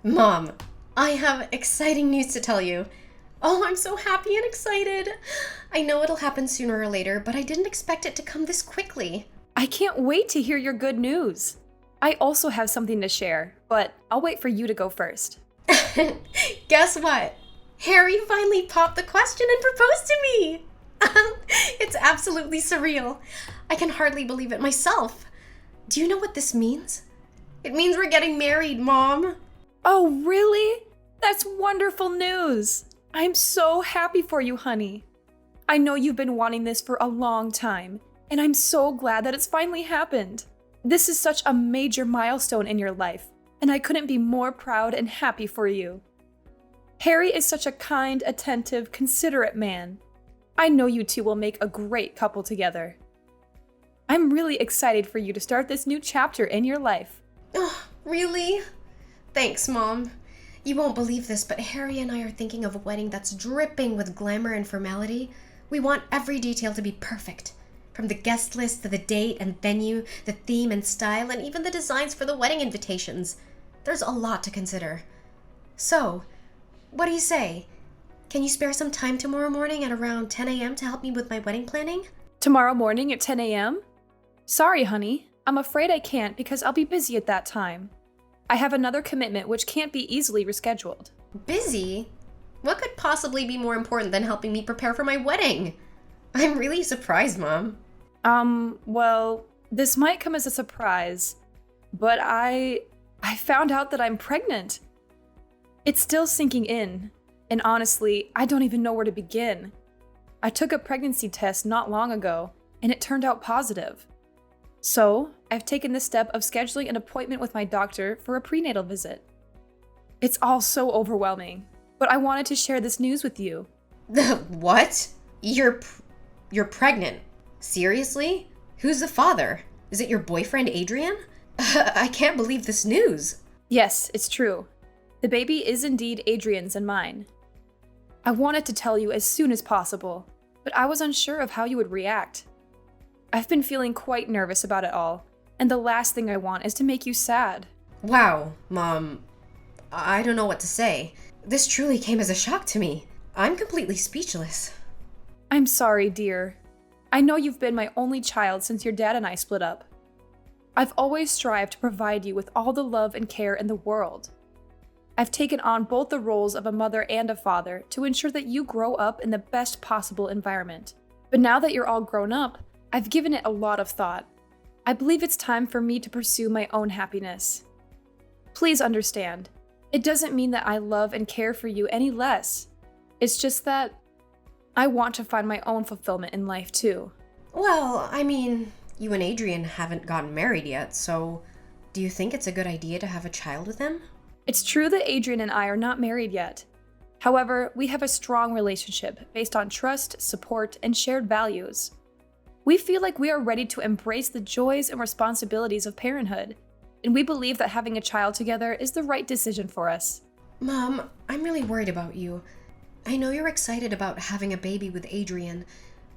Mom, I have exciting news to tell you. Oh, I'm so happy and excited. I know it'll happen sooner or later, but I didn't expect it to come this quickly. I can't wait to hear your good news. I also have something to share, but I'll wait for you to go first. Guess what? Harry finally popped the question and proposed to me. It's absolutely surreal. I can hardly believe it myself. Do you know what this means? It means we're getting married, Mom. Oh, really? That's wonderful news. I'm so happy for you, honey. I know you've been wanting this for a long time, and I'm so glad that it's finally happened. This is such a major milestone in your life, and I couldn't be more proud and happy for you. Harry is such a kind, attentive, considerate man. I know you two will make a great couple together. I'm really excited for you to start this new chapter in your life. Oh, really? Thanks, Mom. You won't believe this, but Harry and I are thinking of a wedding that's dripping with glamour and formality. We want every detail to be perfect. From the guest list to the date and venue, the theme and style, and even the designs for the wedding invitations. There's a lot to consider. So, what do you say? Can you spare some time tomorrow morning at around 10 a.m. to help me with my wedding planning? Tomorrow morning at 10 a.m.? Sorry, honey. I'm afraid I can't because I'll be busy at that time. I have another commitment which can't be easily rescheduled. Busy? What could possibly be more important than helping me prepare for my wedding? I'm really surprised, Mom. Well, this might come as a surprise, but I found out that I'm pregnant. It's still sinking in, and honestly, I don't even know where to begin. I took a pregnancy test not long ago, and it turned out positive. So, I've taken the step of scheduling an appointment with my doctor for a prenatal visit. It's all so overwhelming, but I wanted to share this news with you. What? You're pregnant? Seriously? Who's the father? Is it your boyfriend, Adrian? I can't believe this news. Yes, it's true. The baby is indeed Adrian's and mine. I wanted to tell you as soon as possible, but I was unsure of how you would react. I've been feeling quite nervous about it all, and the last thing I want is to make you sad. Wow, Mom. I don't know what to say. This truly came as a shock to me. I'm completely speechless. I'm sorry, dear. I know you've been my only child since your dad and I split up. I've always strived to provide you with all the love and care in the world. I've taken on both the roles of a mother and a father to ensure that you grow up in the best possible environment. But now that you're all grown up, I've given it a lot of thought. I believe it's time for me to pursue my own happiness. Please understand, it doesn't mean that I love and care for you any less. It's just that I want to find my own fulfillment in life too. Well, I mean, you and Adrian haven't gotten married yet, so do you think it's a good idea to have a child with him? It's true that Adrian and I are not married yet. However, we have a strong relationship based on trust, support, and shared values. We feel like we are ready to embrace the joys and responsibilities of parenthood, and we believe that having a child together is the right decision for us. Mom, I'm really worried about you. I know you're excited about having a baby with Adrian,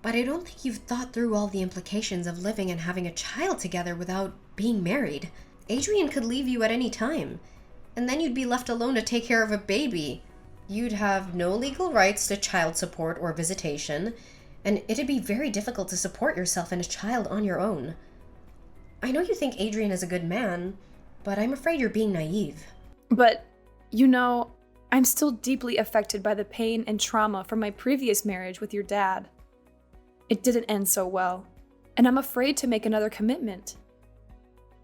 but I don't think you've thought through all the implications of living and having a child together without being married. Adrian could leave you at any time, and then you'd be left alone to take care of a baby. You'd have no legal rights to child support or visitation, and it'd be very difficult to support yourself and a child on your own. I know you think Adrian is a good man, but I'm afraid you're being naive. But, I'm still deeply affected by the pain and trauma from my previous marriage with your dad. It didn't end so well, and I'm afraid to make another commitment.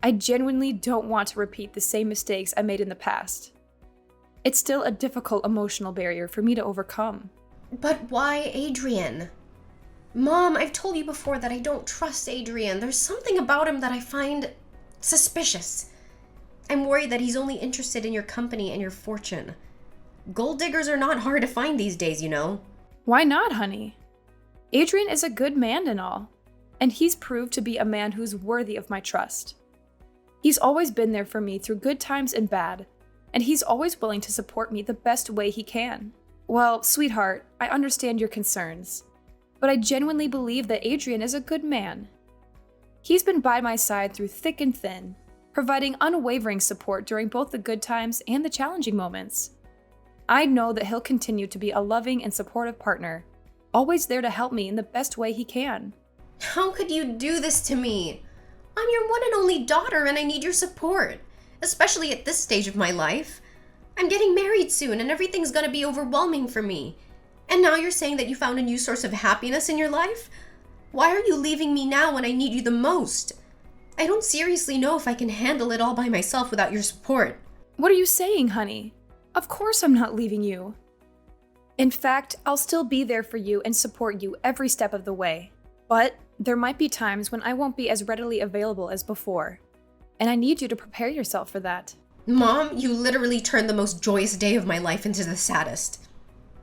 I genuinely don't want to repeat the same mistakes I made in the past. It's still a difficult emotional barrier for me to overcome. But why Adrian? Mom, I've told you before that I don't trust Adrian. There's something about him that I find suspicious. I'm worried that he's only interested in your company and your fortune. Gold diggers are not hard to find these days, you know. Why not, honey? Adrian is a good man and all, and he's proved to be a man who's worthy of my trust. He's always been there for me through good times and bad, and he's always willing to support me the best way he can. Well, sweetheart, I understand your concerns, but I genuinely believe that Adrian is a good man. He's been by my side through thick and thin, providing unwavering support during both the good times and the challenging moments. I know that he'll continue to be a loving and supportive partner, always there to help me in the best way he can. How could you do this to me? I'm your one and only daughter and I need your support, especially at this stage of my life. I'm getting married soon and everything's gonna be overwhelming for me. And now you're saying that you found a new source of happiness in your life? Why are you leaving me now when I need you the most? I don't seriously know if I can handle it all by myself without your support. What are you saying, honey? Of course I'm not leaving you. In fact, I'll still be there for you and support you every step of the way. But there might be times when I won't be as readily available as before. And I need you to prepare yourself for that. Mom, you literally turned the most joyous day of my life into the saddest.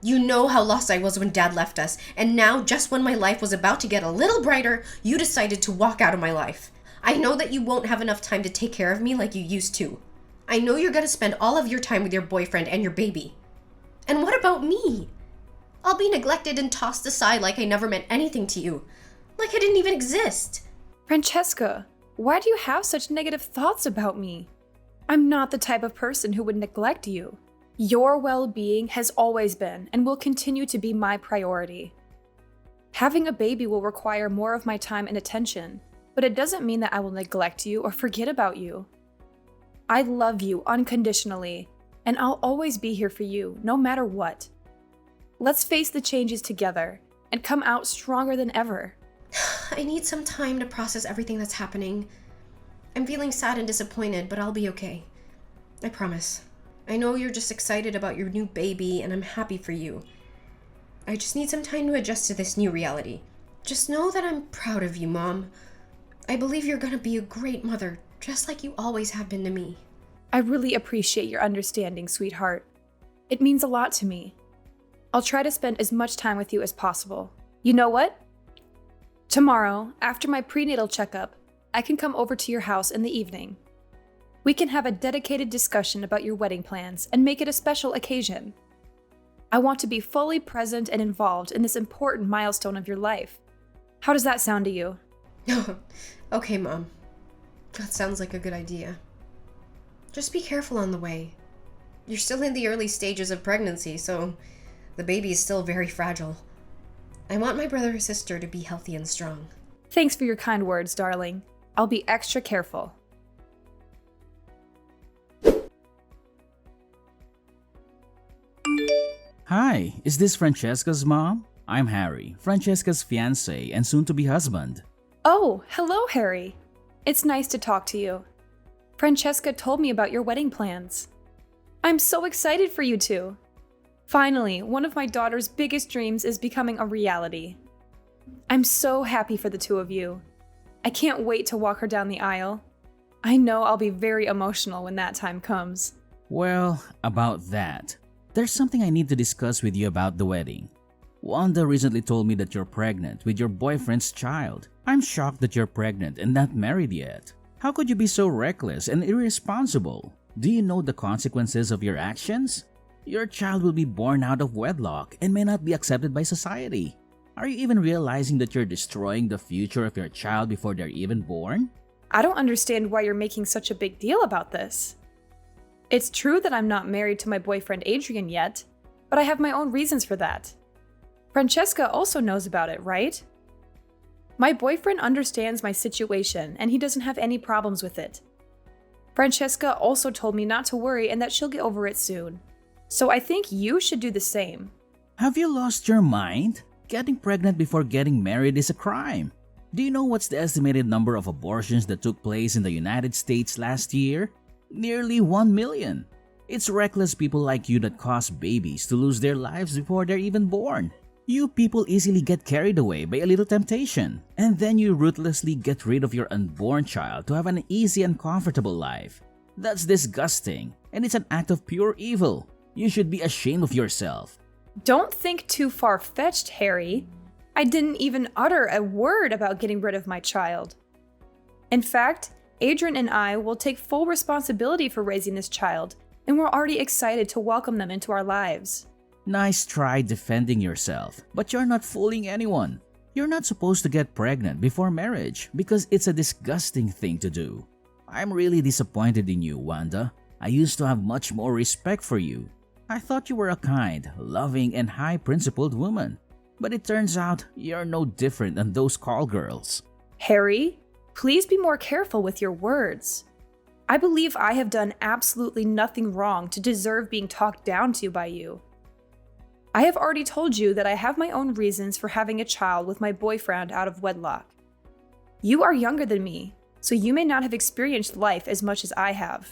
You know how lost I was when Dad left us, and now, just when my life was about to get a little brighter, you decided to walk out of my life. I know that you won't have enough time to take care of me like you used to. I know you're gonna spend all of your time with your boyfriend and your baby. And what about me? I'll be neglected and tossed aside like I never meant anything to you. Like I didn't even exist. Francesca, why do you have such negative thoughts about me? I'm not the type of person who would neglect you. Your well-being has always been and will continue to be my priority. Having a baby will require more of my time and attention, but it doesn't mean that I will neglect you or forget about you. I love you unconditionally, and I'll always be here for you, no matter what. Let's face the changes together and come out stronger than ever. I need some time to process everything that's happening. I'm feeling sad and disappointed, but I'll be okay. I promise. I know you're just excited about your new baby, and I'm happy for you. I just need some time to adjust to this new reality. Just know that I'm proud of you, Mom. I believe you're gonna be a great mother, just like you always have been to me. I really appreciate your understanding, sweetheart. It means a lot to me. I'll try to spend as much time with you as possible. You know what? Tomorrow, after my prenatal checkup, I can come over to your house in the evening. We can have a dedicated discussion about your wedding plans and make it a special occasion. I want to be fully present and involved in this important milestone of your life. How does that sound to you? Okay, Mom. That sounds like a good idea. Just be careful on the way. You're still in the early stages of pregnancy, so the baby is still very fragile. I want my brother or sister to be healthy and strong. Thanks for your kind words, darling. I'll be extra careful. Hi, is this Francesca's mom? I'm Harry, Francesca's fiancé and soon-to-be husband. Oh, hello, Harry. It's nice to talk to you. Francesca told me about your wedding plans. I'm so excited for you two. Finally, one of my daughter's biggest dreams is becoming a reality. I'm so happy for the two of you. I can't wait to walk her down the aisle. I know I'll be very emotional when that time comes. Well, about that, there's something I need to discuss with you about the wedding. Wanda recently told me that you're pregnant with your boyfriend's child. I'm shocked that you're pregnant and not married yet. How could you be so reckless and irresponsible? Do you know the consequences of your actions? Your child will be born out of wedlock and may not be accepted by society. Are you even realizing that you're destroying the future of your child before they're even born? I don't understand why you're making such a big deal about this. It's true that I'm not married to my boyfriend Adrian yet, but I have my own reasons for that. Francesca also knows about it, right? My boyfriend understands my situation and he doesn't have any problems with it. Francesca also told me not to worry and that she'll get over it soon. So I think you should do the same. Have you lost your mind? Getting pregnant before getting married is a crime. Do you know what's the estimated number of abortions that took place in the United States last year? Nearly 1 million. It's reckless people like you that cause babies to lose their lives before they're even born. You people easily get carried away by a little temptation, and then you ruthlessly get rid of your unborn child to have an easy and comfortable life. That's disgusting, and it's an act of pure evil. You should be ashamed of yourself. Don't think too far-fetched, Harry. I didn't even utter a word about getting rid of my child. In fact, Adrian and I will take full responsibility for raising this child, and we're already excited to welcome them into our lives. Nice try defending yourself, but you're not fooling anyone. You're not supposed to get pregnant before marriage because it's a disgusting thing to do. I'm really disappointed in you, Wanda. I used to have much more respect for you. I thought you were a kind, loving, and high-principled woman. But it turns out you're no different than those call girls. Harry, please be more careful with your words. I believe I have done absolutely nothing wrong to deserve being talked down to by you. I have already told you that I have my own reasons for having a child with my boyfriend out of wedlock. You are younger than me, so you may not have experienced life as much as I have.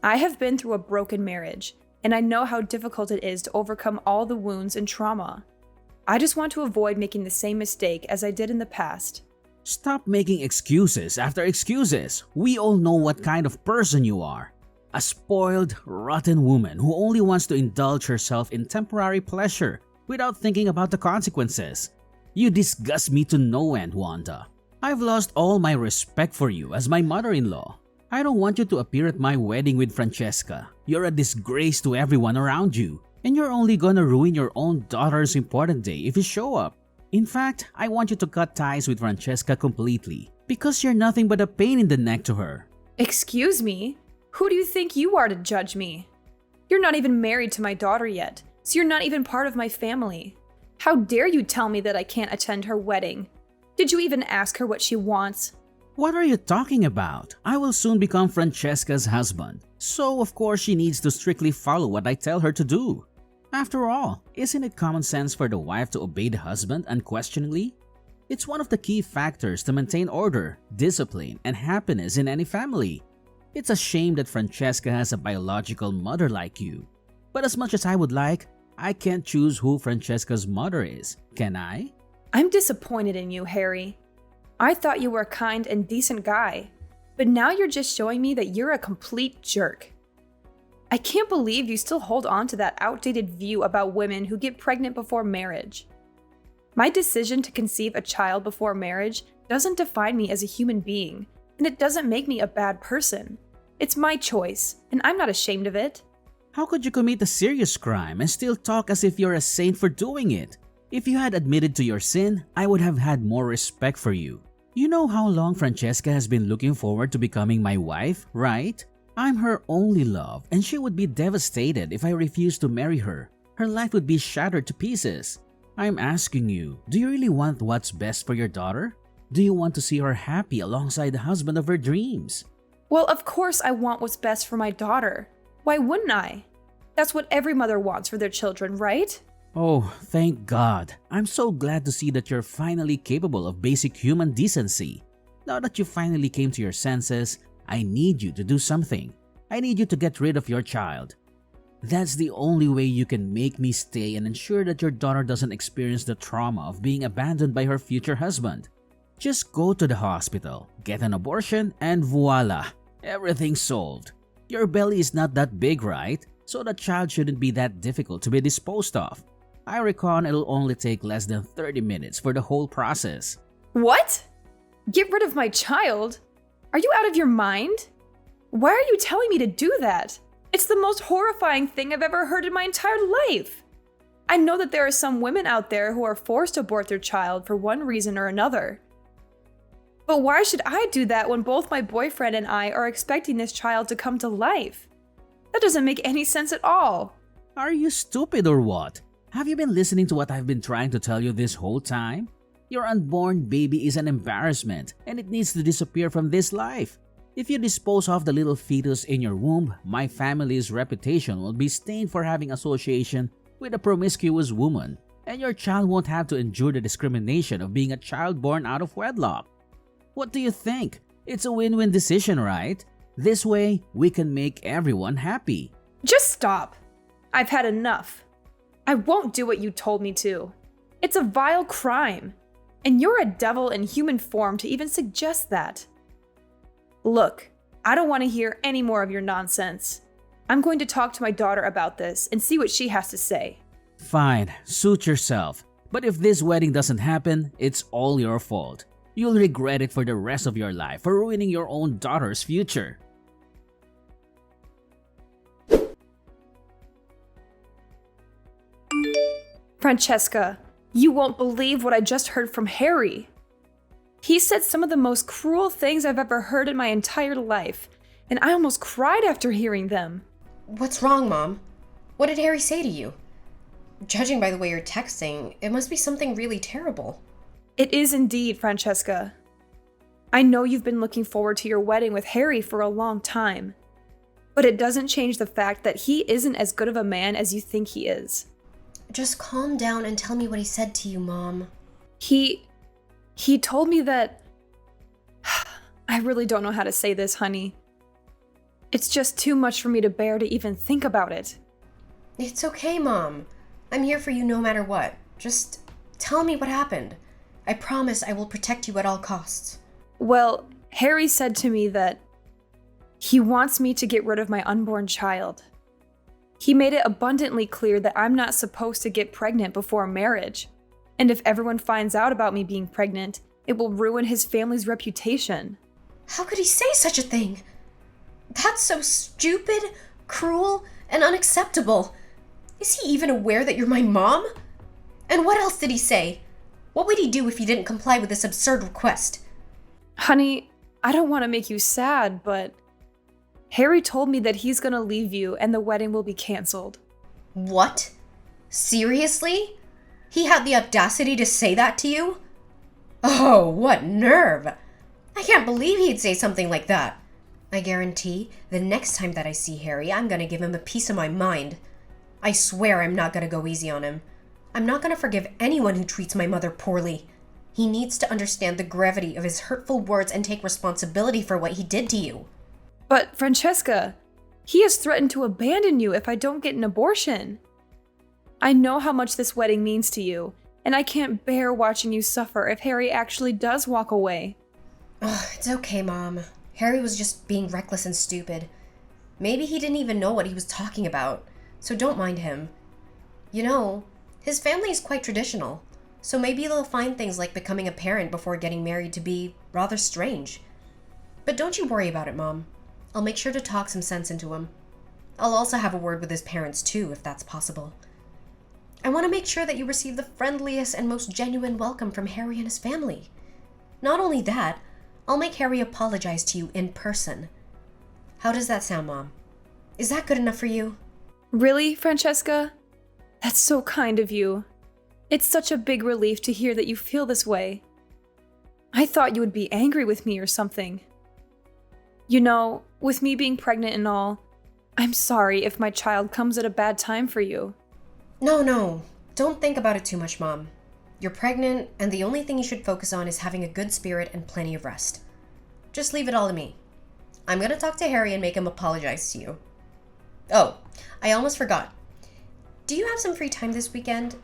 I have been through a broken marriage, and I know how difficult it is to overcome all the wounds and trauma. I just want to avoid making the same mistake as I did in the past. Stop making excuses after excuses. We all know what kind of person you are. A spoiled, rotten woman who only wants to indulge herself in temporary pleasure without thinking about the consequences. You disgust me to no end, Wanda. I've lost all my respect for you as my mother-in-law. I don't want you to appear at my wedding with Francesca. You're a disgrace to everyone around you, and you're only gonna ruin your own daughter's important day if you show up. In fact, I want you to cut ties with Francesca completely because you're nothing but a pain in the neck to her. Excuse me? Who do you think you are to judge me? You're not even married to my daughter yet, so you're not even part of my family. How dare you tell me that I can't attend her wedding? Did you even ask her what she wants? What are you talking about? I will soon become Francesca's husband, so of course she needs to strictly follow what I tell her to do. After all, isn't it common sense for the wife to obey the husband unquestioningly? It's one of the key factors to maintain order, discipline, and happiness in any family. It's a shame that Francesca has a biological mother like you. But as much as I would like, I can't choose who Francesca's mother is, can I? I'm disappointed in you, Harry. I thought you were a kind and decent guy, but now you're just showing me that you're a complete jerk. I can't believe you still hold on to that outdated view about women who get pregnant before marriage. My decision to conceive a child before marriage doesn't define me as a human being, and it doesn't make me a bad person. It's my choice, and I'm not ashamed of it. How could you commit a serious crime and still talk as if you're a saint for doing it? If you had admitted to your sin, I would have had more respect for you. You know how long Francesca has been looking forward to becoming my wife, right? I'm her only love, and she would be devastated if I refused to marry her. Her life would be shattered to pieces. I'm asking you, do you really want what's best for your daughter? Do you want to see her happy alongside the husband of her dreams? Well, of course I want what's best for my daughter. Why wouldn't I? That's what every mother wants for their children, right? Oh, thank God. I'm so glad to see that you're finally capable of basic human decency. Now that you finally came to your senses, I need you to do something. I need you to get rid of your child. That's the only way you can make me stay and ensure that your daughter doesn't experience the trauma of being abandoned by her future husband. Just go to the hospital, get an abortion, and voila, everything's solved. Your belly is not that big, right? So the child shouldn't be that difficult to be disposed of. I reckon it'll only take less than 30 minutes for the whole process. What? Get rid of my child? Are you out of your mind? Why are you telling me to do that? It's the most horrifying thing I've ever heard in my entire life. I know that there are some women out there who are forced to abort their child for one reason or another. But why should I do that when both my boyfriend and I are expecting this child to come to life? That doesn't make any sense at all. Are you stupid or what? Have you been listening to what I've been trying to tell you this whole time? Your unborn baby is an embarrassment and it needs to disappear from this life. If you dispose of the little fetus in your womb, my family's reputation will be stained for having association with a promiscuous woman, and your child won't have to endure the discrimination of being a child born out of wedlock. What do you think? It's a win-win decision, right? This way, we can make everyone happy. Just stop. I've had enough. I won't do what you told me to. It's a vile crime. And you're a devil in human form to even suggest that. Look, I don't want to hear any more of your nonsense. I'm going to talk to my daughter about this and see what she has to say. Fine, suit yourself. But if this wedding doesn't happen, it's all your fault. You'll regret it for the rest of your life for ruining your own daughter's future. Francesca, you won't believe what I just heard from Harry. He said some of the most cruel things I've ever heard in my entire life, and I almost cried after hearing them. What's wrong, Mom? What did Harry say to you? Judging by the way you're texting, it must be something really terrible. It is indeed, Francesca. I know you've been looking forward to your wedding with Harry for a long time, but it doesn't change the fact that he isn't as good of a man as you think he is. Just calm down and tell me what he said to you, Mom. He told me that... I really don't know how to say this, honey. It's just too much for me to bear to even think about it. It's okay, Mom. I'm here for you no matter what. Just tell me what happened. I promise I will protect you at all costs. Well, Harry said to me that he wants me to get rid of my unborn child. He made it abundantly clear that I'm not supposed to get pregnant before marriage. And if everyone finds out about me being pregnant, it will ruin his family's reputation. How could he say such a thing? That's so stupid, cruel, and unacceptable. Is he even aware that you're my mom? And what else did he say? What would he do if you didn't comply with this absurd request? Honey, I don't want to make you sad, but Harry told me that he's gonna leave you and the wedding will be canceled. What? Seriously? He had the audacity to say that to you? Oh, what nerve! I can't believe he'd say something like that. I guarantee the next time that I see Harry, I'm gonna give him a piece of my mind. I swear I'm not gonna go easy on him. I'm not gonna forgive anyone who treats my mother poorly. He needs to understand the gravity of his hurtful words and take responsibility for what he did to you. But Francesca, he has threatened to abandon you if I don't get an abortion. I know how much this wedding means to you, and I can't bear watching you suffer if Harry actually does walk away. Ugh, it's okay, Mom. Harry was just being reckless and stupid. Maybe he didn't even know what he was talking about, so don't mind him. You know, his family is quite traditional, so maybe they'll find things like becoming a parent before getting married to be rather strange. But don't you worry about it, Mom. I'll make sure to talk some sense into him. I'll also have a word with his parents too, if that's possible. I want to make sure that you receive the friendliest and most genuine welcome from Harry and his family. Not only that, I'll make Harry apologize to you in person. How does that sound, Mom? Is that good enough for you? Really, Francesca? That's so kind of you. It's such a big relief to hear that you feel this way. I thought you would be angry with me or something. You know, with me being pregnant and all, I'm sorry if my child comes at a bad time for you. No. Don't think about it too much, Mom. You're pregnant, and the only thing you should focus on is having a good spirit and plenty of rest. Just leave it all to me. I'm gonna talk to Harry and make him apologize to you. Oh, I almost forgot. Do you have some free time this weekend?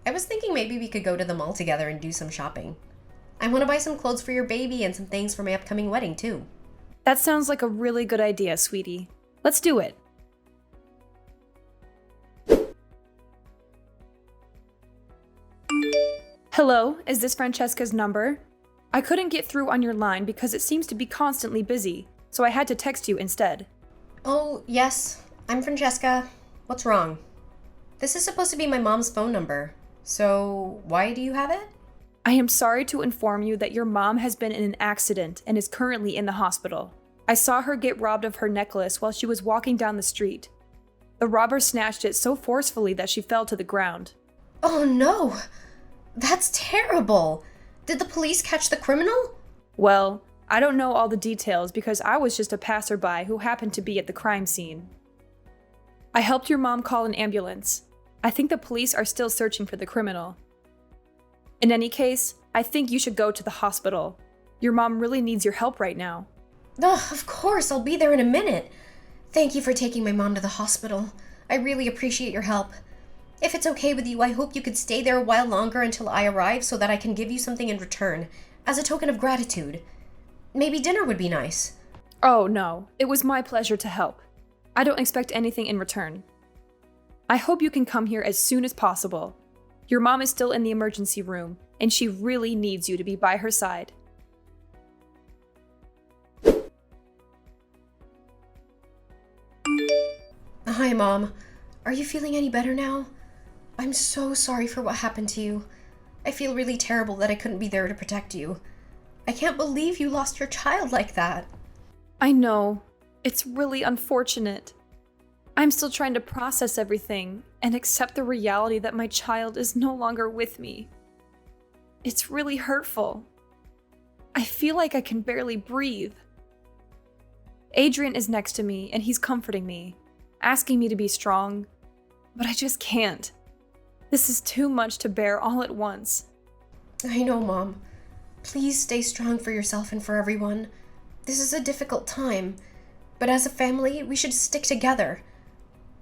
I was thinking maybe we could go to the mall together and do some shopping. I want to buy some clothes for your baby and some things for my upcoming wedding, too. That sounds like a really good idea, sweetie. Let's do it. Hello, is this Francesca's number? I couldn't get through on your line because it seems to be constantly busy, so I had to text you instead. Oh, yes. I'm Francesca. What's wrong? This is supposed to be my mom's phone number. So, why do you have it? I am sorry to inform you that your mom has been in an accident and is currently in the hospital. I saw her get robbed of her necklace while she was walking down the street. The robber snatched it so forcefully that she fell to the ground. Oh no! That's terrible! Did the police catch the criminal? Well, I don't know all the details because I was just a passerby who happened to be at the crime scene. I helped your mom call an ambulance. I think the police are still searching for the criminal. In any case, I think you should go to the hospital. Your mom really needs your help right now. Ugh, of course, I'll be there in a minute. Thank you for taking my mom to the hospital. I really appreciate your help. If it's okay with you, I hope you could stay there a while longer until I arrive so that I can give you something in return, as a token of gratitude. Maybe dinner would be nice. Oh no, it was my pleasure to help. I don't expect anything in return. I hope you can come here as soon as possible. Your mom is still in the emergency room, and she really needs you to be by her side. Hi, Mom. Are you feeling any better now? I'm so sorry for what happened to you. I feel really terrible that I couldn't be there to protect you. I can't believe you lost your child like that. I know. It's really unfortunate. I'm still trying to process everything and accept the reality that my child is no longer with me. It's really hurtful. I feel like I can barely breathe. Adrian is next to me and he's comforting me, asking me to be strong, but I just can't. This is too much to bear all at once. I know, Mom. Please stay strong for yourself and for everyone. This is a difficult time, but as a family, we should stick together.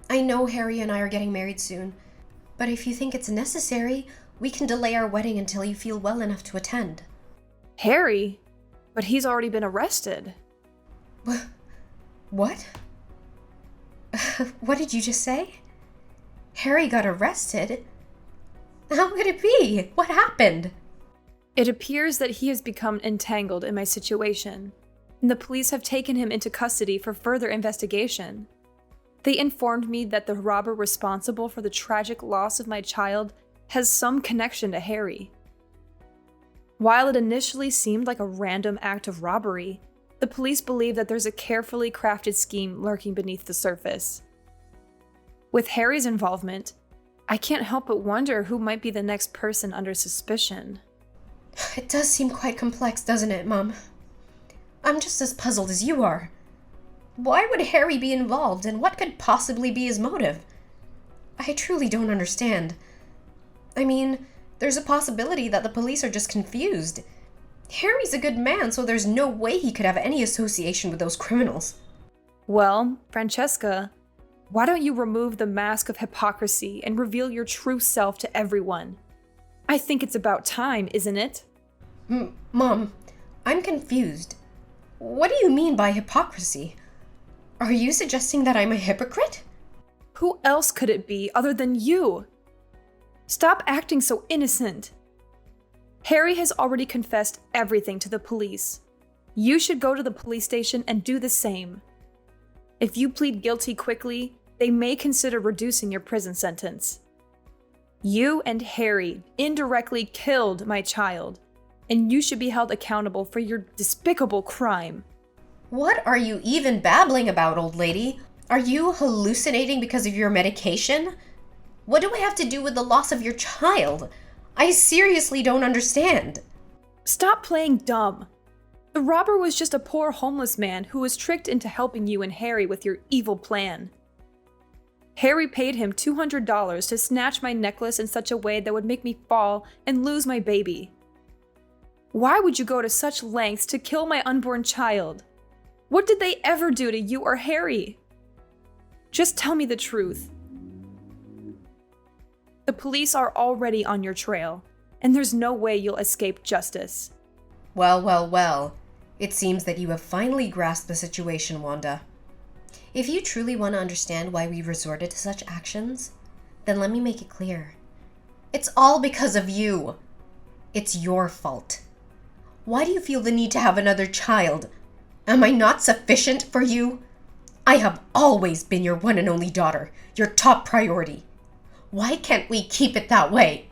I know Harry and I are getting married soon, but if you think it's necessary, we can delay our wedding until you feel well enough to attend. Harry? But he's already been arrested. What? What did you just say? Harry got arrested? How could it be? What happened? It appears that he has become entangled in my situation, and the police have taken him into custody for further investigation. They informed me that the robber responsible for the tragic loss of my child has some connection to Harry. While it initially seemed like a random act of robbery, the police believe that there's a carefully crafted scheme lurking beneath the surface. With Harry's involvement, I can't help but wonder who might be the next person under suspicion. It does seem quite complex, doesn't it, Mom? I'm just as puzzled as you are. Why would Harry be involved, and what could possibly be his motive? I truly don't understand. I mean, there's a possibility that the police are just confused. Harry's a good man, so there's no way he could have any association with those criminals. Well, Francesca, why don't you remove the mask of hypocrisy and reveal your true self to everyone? I think it's about time, isn't it? Mom, I'm confused. What do you mean by hypocrisy? Are you suggesting that I'm a hypocrite? Who else could it be other than you? Stop acting so innocent. Harry has already confessed everything to the police. You should go to the police station and do the same. If you plead guilty quickly, they may consider reducing your prison sentence. You and Harry indirectly killed my child, and you should be held accountable for your despicable crime. What are you even babbling about, old lady? Are you hallucinating because of your medication? What do I have to do with the loss of your child? I seriously don't understand. Stop playing dumb. The robber was just a poor homeless man who was tricked into helping you and Harry with your evil plan. Harry paid him $200 to snatch my necklace in such a way that would make me fall and lose my baby. Why would you go to such lengths to kill my unborn child? What did they ever do to you or Harry? Just tell me the truth. The police are already on your trail, and there's no way you'll escape justice. Well. It seems that you have finally grasped the situation, Wanda. If you truly want to understand why we resorted to such actions, then let me make it clear. It's all because of you. It's your fault. Why do you feel the need to have another child? Am I not sufficient for you? I have always been your one and only daughter, your top priority. Why can't we keep it that way?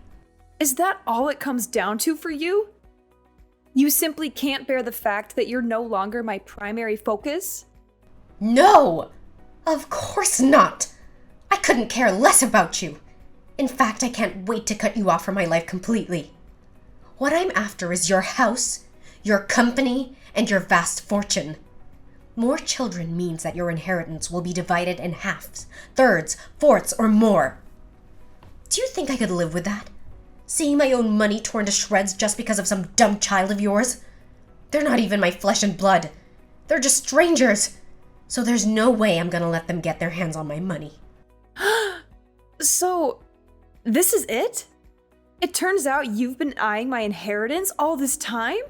Is that all it comes down to for you? You simply can't bear the fact that you're no longer my primary focus? No! Of course not! I couldn't care less about you. In fact, I can't wait to cut you off from my life completely. What I'm after is your house, your company, and your vast fortune. More children means that your inheritance will be divided in halves, thirds, fourths, or more. Do you think I could live with that? Seeing my own money torn to shreds just because of some dumb child of yours? They're not even my flesh and blood. They're just strangers. So there's no way I'm gonna let them get their hands on my money. So, this is it? It turns out you've been eyeing my inheritance all this time?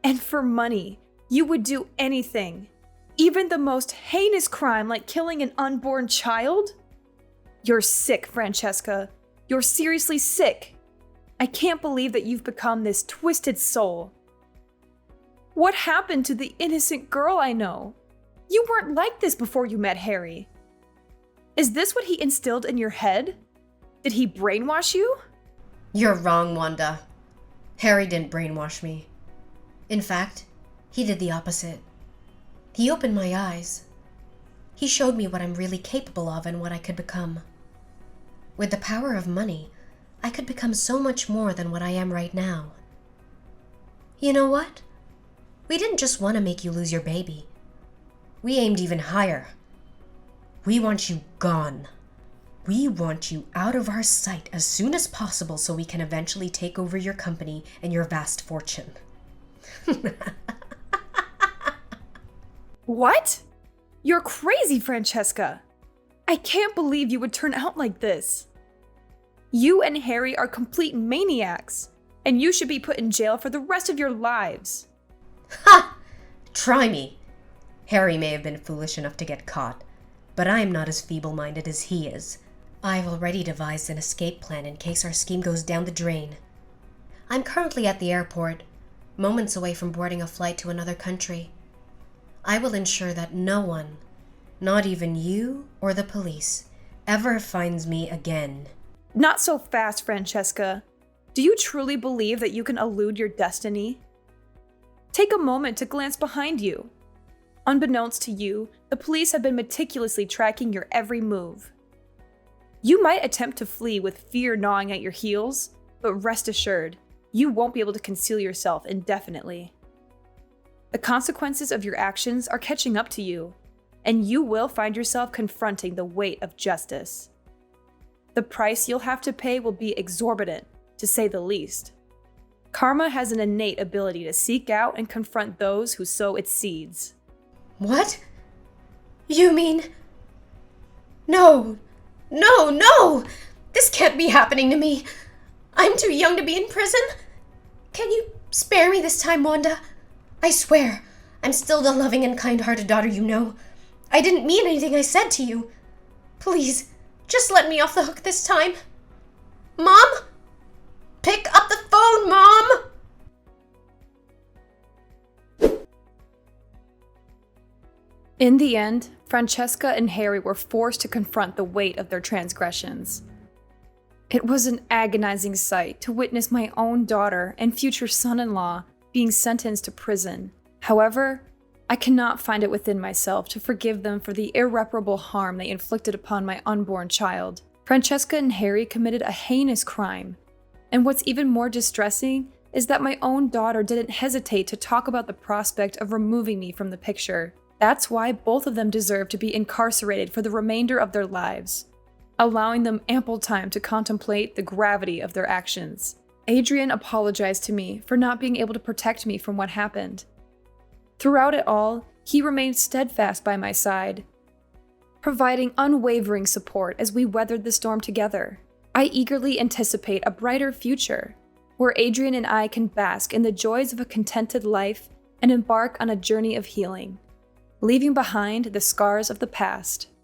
And for money, you would do anything, even the most heinous crime like killing an unborn child? You're sick, Francesca. You're seriously sick. I can't believe that you've become this twisted soul. What happened to the innocent girl I know? You weren't like this before you met Harry. Is this what he instilled in your head? Did he brainwash you? You're wrong, Wanda. Harry didn't brainwash me. In fact, he did the opposite. He opened my eyes. He showed me what I'm really capable of and what I could become. With the power of money, I could become so much more than what I am right now. You know what? We didn't just want to make you lose your baby. We aimed even higher. We want you gone. We want you out of our sight as soon as possible so we can eventually take over your company and your vast fortune. What? You're crazy, Francesca. I can't believe you would turn out like this. You and Harry are complete maniacs, and you should be put in jail for the rest of your lives. Ha! Try me. Harry may have been foolish enough to get caught, but I am not as feeble-minded as he is. I've already devised an escape plan in case our scheme goes down the drain. I'm currently at the airport, moments away from boarding a flight to another country. I will ensure that no one, not even you or the police, ever finds me again. Not so fast, Francesca. Do you truly believe that you can elude your destiny? Take a moment to glance behind you. Unbeknownst to you, the police have been meticulously tracking your every move. You might attempt to flee with fear gnawing at your heels, but rest assured, you won't be able to conceal yourself indefinitely. The consequences of your actions are catching up to you, and you will find yourself confronting the weight of justice. The price you'll have to pay will be exorbitant, to say the least. Karma has an innate ability to seek out and confront those who sow its seeds. What? You mean... No! No! This can't be happening to me! I'm too young to be in prison! Can you spare me this time, Wanda? I swear, I'm still the loving and kind-hearted daughter you know. I didn't mean anything I said to you. Please, just let me off the hook this time. Mom? Pick up the phone, Mom! In the end, Francesca and Harry were forced to confront the weight of their transgressions. It was an agonizing sight to witness my own daughter and future son-in-law being sentenced to prison. However, I cannot find it within myself to forgive them for the irreparable harm they inflicted upon my unborn child. Francesca and Harry committed a heinous crime, and what's even more distressing is that my own daughter didn't hesitate to talk about the prospect of removing me from the picture. That's why both of them deserve to be incarcerated for the remainder of their lives, allowing them ample time to contemplate the gravity of their actions. Adrian apologized to me for not being able to protect me from what happened. Throughout it all, he remained steadfast by my side, providing unwavering support as we weathered the storm together. I eagerly anticipate a brighter future, where Adrian and I can bask in the joys of a contented life and embark on a journey of healing, leaving behind the scars of the past.